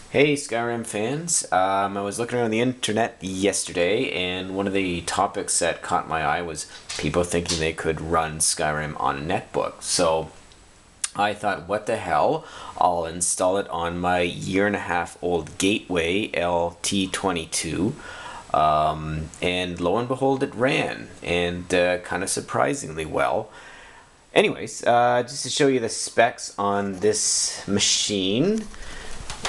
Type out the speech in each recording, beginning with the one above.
Hey Skyrim fans, I was looking around the internet yesterday and one of the topics that caught my eye was people thinking they could run Skyrim on a netbook. So I thought, what the hell, I'll install it on my year-and-a-half old Gateway LT22, and lo and behold it ran, and kind of surprisingly well. Anyways, just to show you the specs on this machine.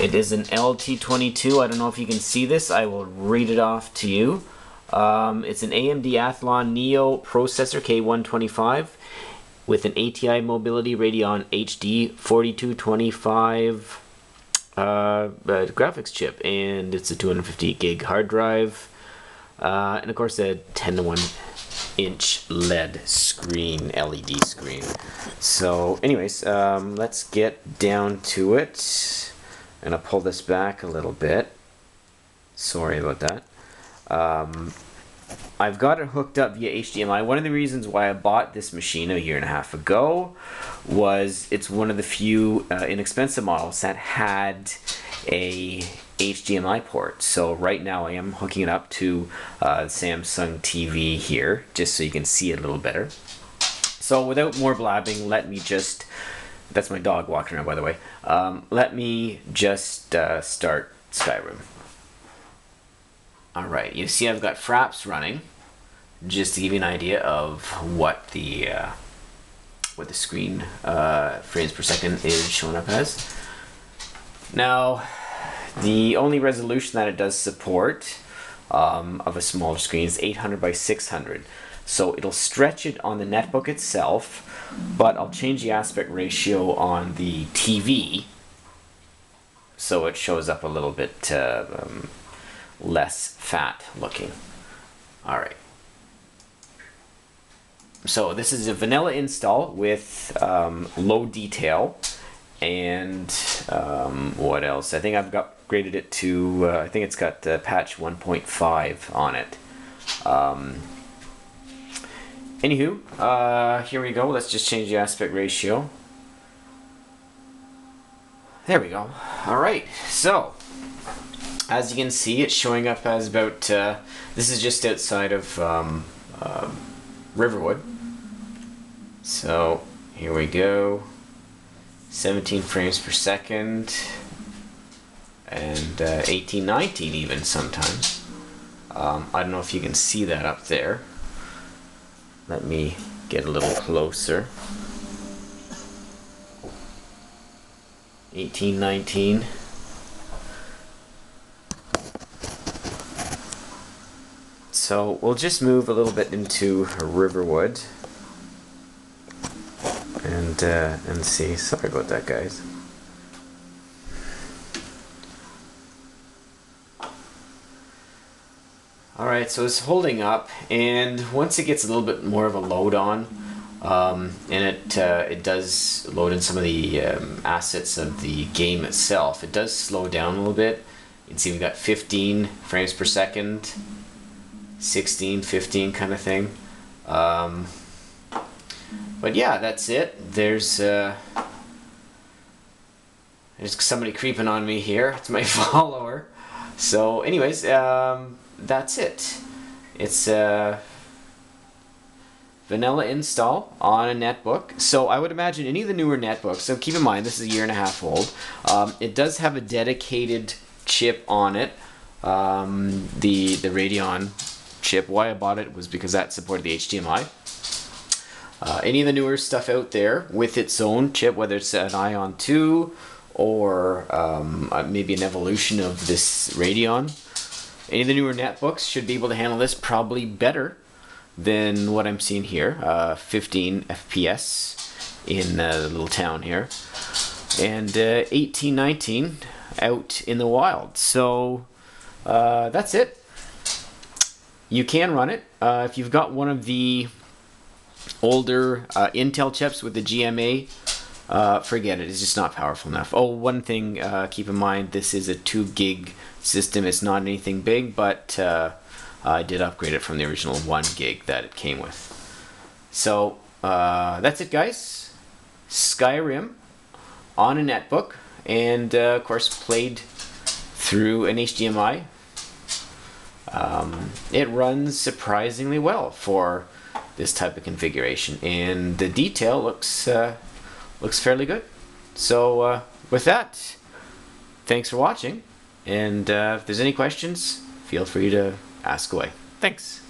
It is an LT22. I don't know if you can see this. I will read it off to you. It's an AMD Athlon Neo processor K125 with an ATI Mobility Radeon HD 4225 graphics chip, and it's a 250 gig hard drive, and of course a 10:1 inch LED screen, LED screen. So anyways, let's get down to it. I'm going to pull this back a little bit. Sorry about that. I've got it hooked up via HDMI. One of the reasons why I bought this machine a year and a half ago was it's one of the few inexpensive models that had a HDMI port. So right now I am hooking it up to Samsung TV here, just so you can see it a little better. So without more blabbing, let me just... That's my dog walking around, by the way. Let me just start Skyrim. Alright, you see I've got Fraps running, just to give you an idea of what the screen frames per second is showing up as. Now, the only resolution that it does support of a smaller screen is 800 by 600. So it'll stretch it on the netbook itself, but I'll change the aspect ratio on the TV so it shows up a little bit less fat looking. Alright. So this is a vanilla install with low detail, and what else? I think I've upgraded it to, I think it's got patch 1.5 on it. Anywho, here we go. Let's just change the aspect ratio. There we go. Alright, so as you can see, it's showing up as about, this is just outside of Riverwood. So here we go. 17 frames per second, and 18, 19 even sometimes. I don't know if you can see that up there. Let me get a little closer. 18, 19. So we'll just move a little bit into Riverwood and see. Sorry about that, guys. Alright, so it's holding up, and once it gets a little bit more of a load on, and it does load in some of the assets of the game itself, it does slow down a little bit. You can see we've got 15 frames per second, 16, 15 kind of thing. But yeah, that's it. There's somebody creeping on me here. It's my follower. So anyways, that's it. It's a vanilla install on a netbook. So I would imagine any of the newer netbooks, so keep in mind this is a year and a half old, it does have a dedicated chip on it, the Radeon chip. Why I bought it was because that supported the HDMI. Any of the newer stuff out there with its own chip, whether it's an ION 2 or maybe an evolution of this Radeon, any of the newer netbooks should be able to handle this probably better than what I'm seeing here. 15 FPS in the little town here, and 18, 19 out in the wild. So that's it. You can run it. If you've got one of the older Intel chips with the GMA, forget it. It's just not powerful enough. Oh, one thing, keep in mind, this is a 2 gig system. It's not anything big, but I did upgrade it from the original 1 gig that it came with. So that's it, guys. Skyrim on a netbook, and of course played through an HDMI. It runs surprisingly well for this type of configuration, and the detail looks fairly good. So with that, thanks for watching, and if there's any questions, feel free to ask away. Thanks.